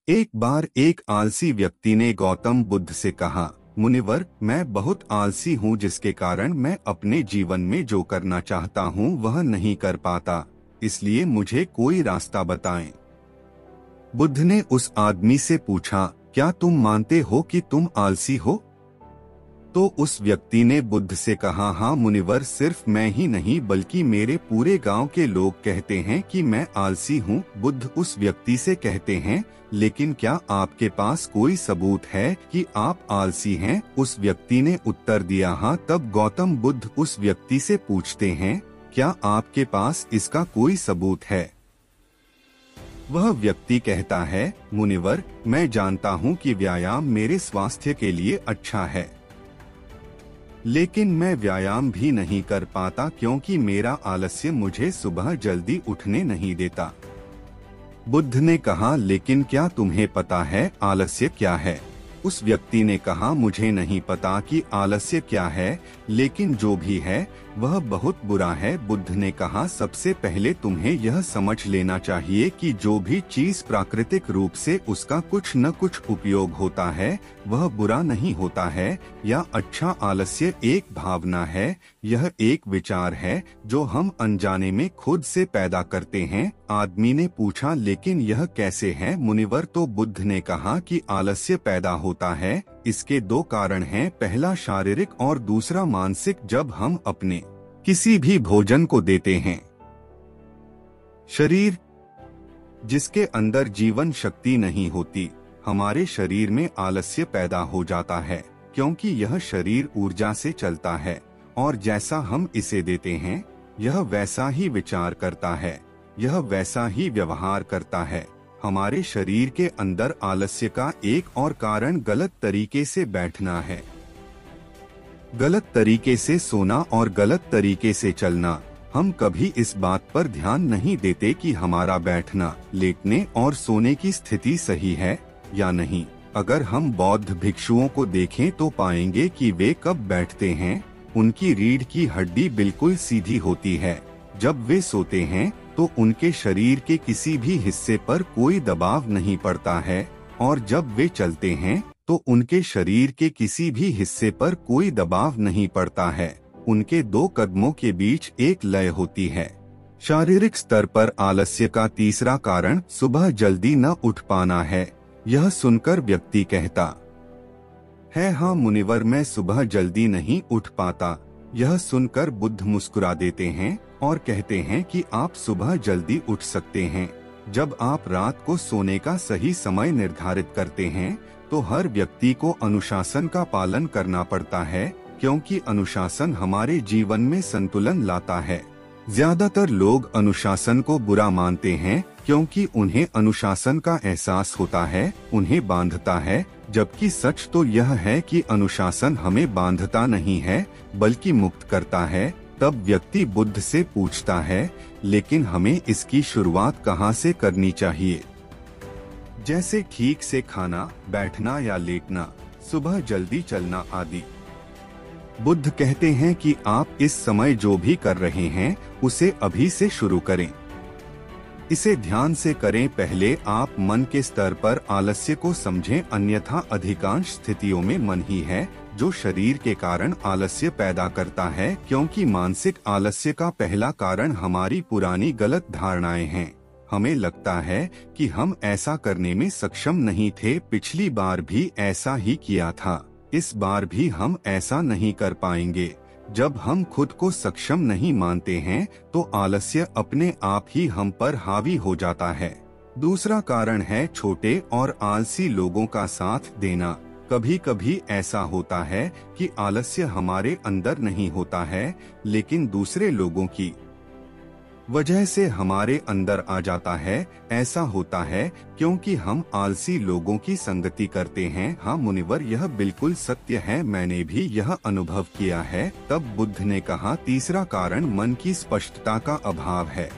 एक बार एक आलसी व्यक्ति ने गौतम बुद्ध से कहा, मुनिवर, मैं बहुत आलसी हूँ जिसके कारण मैं अपने जीवन में जो करना चाहता हूँ वह नहीं कर पाता, इसलिए मुझे कोई रास्ता बताएं। बुद्ध ने उस आदमी से पूछा, क्या तुम मानते हो कि तुम आलसी हो? तो उस व्यक्ति ने बुद्ध से कहा, हाँ मुनिवर, सिर्फ मैं ही नहीं बल्कि मेरे पूरे गांव के लोग कहते हैं कि मैं आलसी हूँ। बुद्ध उस व्यक्ति से कहते हैं, लेकिन क्या आपके पास कोई सबूत है कि आप आलसी हैं? उस व्यक्ति ने उत्तर दिया, हाँ। तब गौतम बुद्ध उस व्यक्ति से पूछते हैं, क्या आपके पास इसका कोई सबूत है? वह व्यक्ति कहता है, मुनिवर, मैं जानता हूँ कि व्यायाम मेरे स्वास्थ्य के लिए अच्छा है, लेकिन मैं व्यायाम भी नहीं कर पाता क्योंकि मेरा आलस्य मुझे सुबह जल्दी उठने नहीं देता। बुद्ध ने कहा, लेकिन क्या तुम्हें पता है आलस्य क्या है? उस व्यक्ति ने कहा, मुझे नहीं पता कि आलस्य क्या है, लेकिन जो भी है वह बहुत बुरा है। बुद्ध ने कहा, सबसे पहले तुम्हें यह समझ लेना चाहिए कि जो भी चीज प्राकृतिक रूप से उसका कुछ न कुछ उपयोग होता है वह बुरा नहीं होता है या अच्छा। आलस्य एक भावना है, यह एक विचार है जो हम अनजाने में खुद से पैदा करते हैं। आदमी ने पूछा, लेकिन यह कैसे है मुनिवर? तो बुद्ध ने कहा कि आलस्य पैदा होता है, इसके दो कारण हैं, पहला शारीरिक और दूसरा मानसिक। जब हम अपने किसी भी भोजन को देते हैं, शरीर जिसके अंदर जीवन शक्ति नहीं होती, हमारे शरीर में आलस्य पैदा हो जाता है, क्योंकि यह शरीर ऊर्जा से चलता है और जैसा हम इसे देते हैं यह वैसा ही विचार करता है, यह वैसा ही व्यवहार करता है। हमारे शरीर के अंदर आलस्य का एक और कारण गलत तरीके से बैठना है, गलत तरीके से सोना और गलत तरीके से चलना। हम कभी इस बात पर ध्यान नहीं देते कि हमारा बैठना, लेटने और सोने की स्थिति सही है या नहीं। अगर हम बौद्ध भिक्षुओं को देखें तो पाएंगे कि वे कब बैठते हैं, उनकी रीढ़ की हड्डी बिल्कुल सीधी होती है। जब वे सोते हैं तो उनके शरीर के किसी भी हिस्से पर कोई दबाव नहीं पड़ता है, और जब वे चलते हैं तो उनके शरीर के किसी भी हिस्से पर कोई दबाव नहीं पड़ता है। उनके दो कदमों के बीच एक लय होती है। शारीरिक स्तर पर आलस्य का तीसरा कारण सुबह जल्दी न उठ पाना है। यह सुनकर व्यक्ति कहता है, हाँ मुनिवर, मैं सुबह जल्दी नहीं उठ पाता। यह सुनकर बुद्ध मुस्कुरा देते हैं और कहते हैं कि आप सुबह जल्दी उठ सकते हैं। जब आप रात को सोने का सही समय निर्धारित करते हैं तो हर व्यक्ति को अनुशासन का पालन करना पड़ता है, क्योंकि अनुशासन हमारे जीवन में संतुलन लाता है। ज्यादातर लोग अनुशासन को बुरा मानते हैं क्योंकि उन्हें अनुशासन का एहसास होता है, उन्हें बांधता है, जबकि सच तो यह है कि अनुशासन हमें बांधता नहीं है बल्कि मुक्त करता है। तब व्यक्ति बुद्ध से पूछता है, लेकिन हमें इसकी शुरुआत कहाँ से करनी चाहिए? जैसे ठीक से खाना, बैठना या लेटना, सुबह जल्दी चलना आदि। बुद्ध कहते हैं कि आप इस समय जो भी कर रहे हैं उसे अभी से शुरू करें। इसे ध्यान से करें। पहले आप मन के स्तर पर आलस्य को समझें, अन्यथा अधिकांश स्थितियों में मन ही है जो शरीर के कारण आलस्य पैदा करता है, क्योंकि मानसिक आलस्य का पहला कारण हमारी पुरानी गलत धारणाएं हैं। हमें लगता है कि हम ऐसा करने में सक्षम नहीं थे, पिछली बार भी ऐसा ही किया था, इस बार भी हम ऐसा नहीं कर पाएंगे। जब हम खुद को सक्षम नहीं मानते हैं तो आलस्य अपने आप ही हम पर हावी हो जाता है। दूसरा कारण है छोटे और आलसी लोगों का साथ देना। कभी कभी ऐसा होता है कि आलस्य हमारे अंदर नहीं होता है, लेकिन दूसरे लोगों की वजह से हमारे अंदर आ जाता है। ऐसा होता है क्योंकि हम आलसी लोगों की संगति करते हैं। हाँ मुनिवर, यह बिल्कुल सत्य है, मैंने भी यह अनुभव किया है। तब बुद्ध ने कहा, तीसरा कारण मन की स्पष्टता का अभाव है।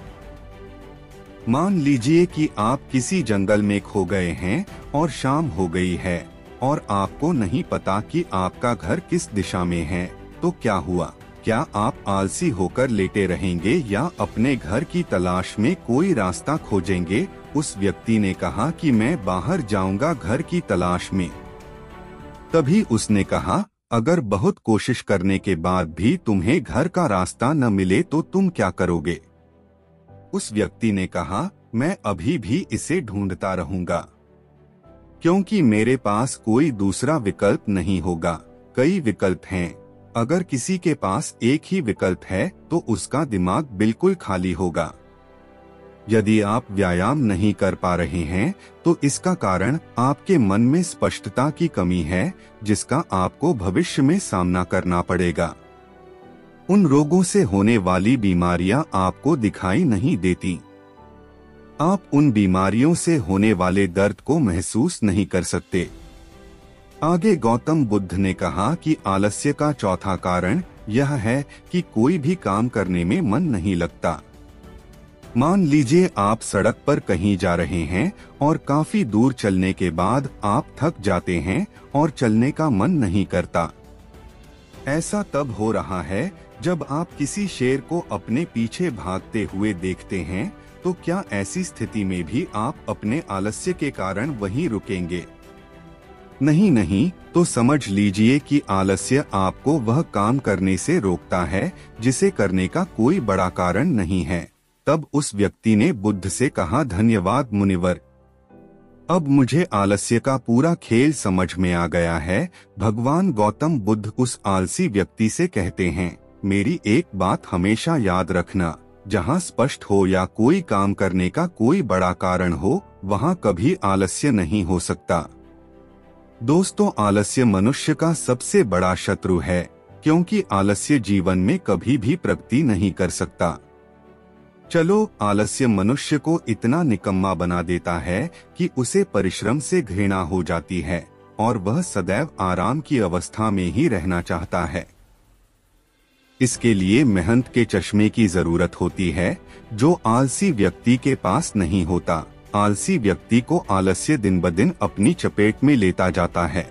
मान लीजिए कि आप किसी जंगल में खो गए हैं और शाम हो गई है और आपको नहीं पता कि आपका घर किस दिशा में है, तो क्या हुआ? क्या आप आलसी होकर लेटे रहेंगे या अपने घर की तलाश में कोई रास्ता खोजेंगे? उस व्यक्ति ने कहा कि मैं बाहर जाऊंगा घर की तलाश में। तभी उसने कहा, अगर बहुत कोशिश करने के बाद भी तुम्हें घर का रास्ता न मिले तो तुम क्या करोगे? उस व्यक्ति ने कहा, मैं अभी भी इसे ढूंढता रहूंगा, क्योंकि मेरे पास कोई दूसरा विकल्प नहीं होगा। कई विकल्प हैं। अगर किसी के पास एक ही विकल्प है तो उसका दिमाग बिल्कुल खाली होगा। यदि आप व्यायाम नहीं कर पा रहे हैं तो इसका कारण आपके मन में स्पष्टता की कमी है, जिसका आपको भविष्य में सामना करना पड़ेगा। उन रोगों से होने वाली बीमारियां आपको दिखाई नहीं देती। आप उन बीमारियों से होने वाले दर्द को महसूस नहीं कर सकते। आगे गौतम बुद्ध ने कहा कि आलस्य का चौथा कारण यह है कि कोई भी काम करने में मन नहीं लगता। मान लीजिए आप सड़क पर कहीं जा रहे हैं और काफी दूर चलने के बाद आप थक जाते हैं और चलने का मन नहीं करता। ऐसा तब हो रहा है जब आप किसी शेर को अपने पीछे भागते हुए देखते हैं। तो क्या ऐसी स्थिति में भी आप अपने आलस्य के कारण वहीं रुकेंगे? नहीं, तो समझ लीजिए कि आलस्य आपको वह काम करने से रोकता है जिसे करने का कोई बड़ा कारण नहीं है। तब उस व्यक्ति ने बुद्ध से कहा, धन्यवाद मुनिवर, अब मुझे आलस्य का पूरा खेल समझ में आ गया है। भगवान गौतम बुद्ध उस आलसी व्यक्ति से कहते हैं, मेरी एक बात हमेशा याद रखना, जहाँ स्पष्ट हो या कोई काम करने का कोई बड़ा कारण हो, वहाँ कभी आलस्य नहीं हो सकता। दोस्तों, आलस्य मनुष्य का सबसे बड़ा शत्रु है, क्योंकि आलस्य जीवन में कभी भी प्रगति नहीं कर सकता। चलो, आलस्य मनुष्य को इतना निकम्मा बना देता है कि उसे परिश्रम से घृणा हो जाती है और वह सदैव आराम की अवस्था में ही रहना चाहता है। इसके लिए मेहनत के चश्मे की जरूरत होती है, जो आलसी व्यक्ति के पास नहीं होता। आलसी व्यक्ति को आलस्य दिन ब दिन अपनी चपेट में लेता जाता है,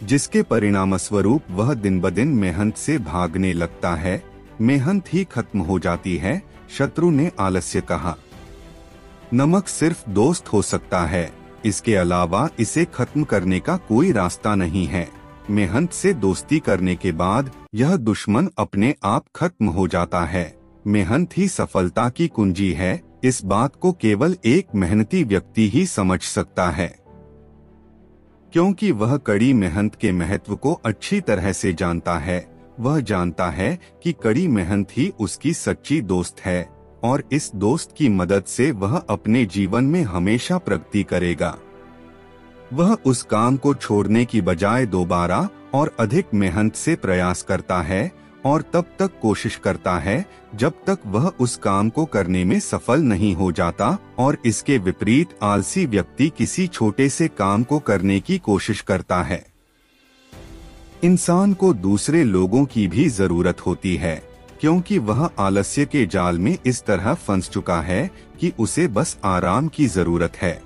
जिसके परिणामस्वरूप वह दिन ब दिन मेहनत से भागने लगता है। मेहनत ही खत्म हो जाती है। शत्रु ने आलस्य कहा, नमक सिर्फ दोस्त हो सकता है, इसके अलावा इसे खत्म करने का कोई रास्ता नहीं है। मेहनत से दोस्ती करने के बाद यह दुश्मन अपने आप खत्म हो जाता है। मेहनत ही सफलता की कुंजी है। इस बात को केवल एक मेहनती व्यक्ति ही समझ सकता है, क्योंकि वह कड़ी मेहनत के महत्व को अच्छी तरह से जानता है। वह जानता है कि कड़ी मेहनत ही उसकी सच्ची दोस्त है और इस दोस्त की मदद से वह अपने जीवन में हमेशा प्रगति करेगा। वह उस काम को छोड़ने की बजाय दोबारा और अधिक मेहनत से प्रयास करता है और तब तक कोशिश करता है जब तक वह उस काम को करने में सफल नहीं हो जाता। और इसके विपरीत आलसी व्यक्ति किसी छोटे से काम को करने की कोशिश करता है। इंसान को दूसरे लोगों की भी जरूरत होती है, क्योंकि वह आलस्य के जाल में इस तरह फंस चुका है कि उसे बस आराम की जरूरत है।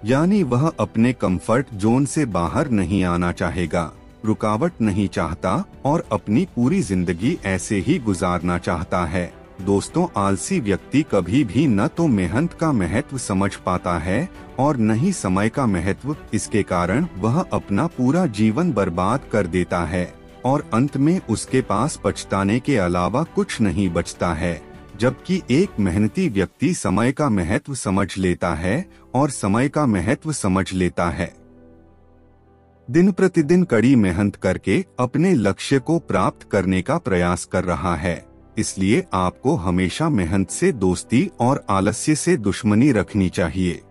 यानी वह अपने कंफर्ट जोन से बाहर नहीं आना चाहेगा, रुकावट नहीं चाहता और अपनी पूरी जिंदगी ऐसे ही गुजारना चाहता है। दोस्तों, आलसी व्यक्ति कभी भी न तो मेहनत का महत्व समझ पाता है और न ही समय का महत्व। इसके कारण वह अपना पूरा जीवन बर्बाद कर देता है और अंत में उसके पास पछताने के अलावा कुछ नहीं बचता है। जबकि एक मेहनती व्यक्ति समय का महत्व समझ लेता है और समय का महत्व समझ लेता है। दिन प्रतिदिन कड़ी मेहनत करके अपने लक्ष्य को प्राप्त करने का प्रयास कर रहा है। इसलिए आपको हमेशा मेहनत से दोस्ती और आलस्य से दुश्मनी रखनी चाहिए।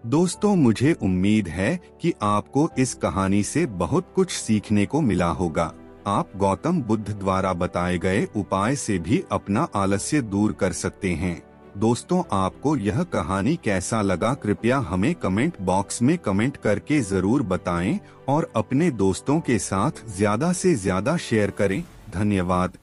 दोस्तों, मुझे उम्मीद है कि आपको इस कहानी से बहुत कुछ सीखने को मिला होगा। आप गौतम बुद्ध द्वारा बताए गए उपाय से भी अपना आलस्य दूर कर सकते हैं। दोस्तों, आपको यह कहानी कैसा लगा, कृपया हमें कमेंट बॉक्स में कमेंट करके जरूर बताएं और अपने दोस्तों के साथ ज्यादा से ज्यादा शेयर करें। धन्यवाद।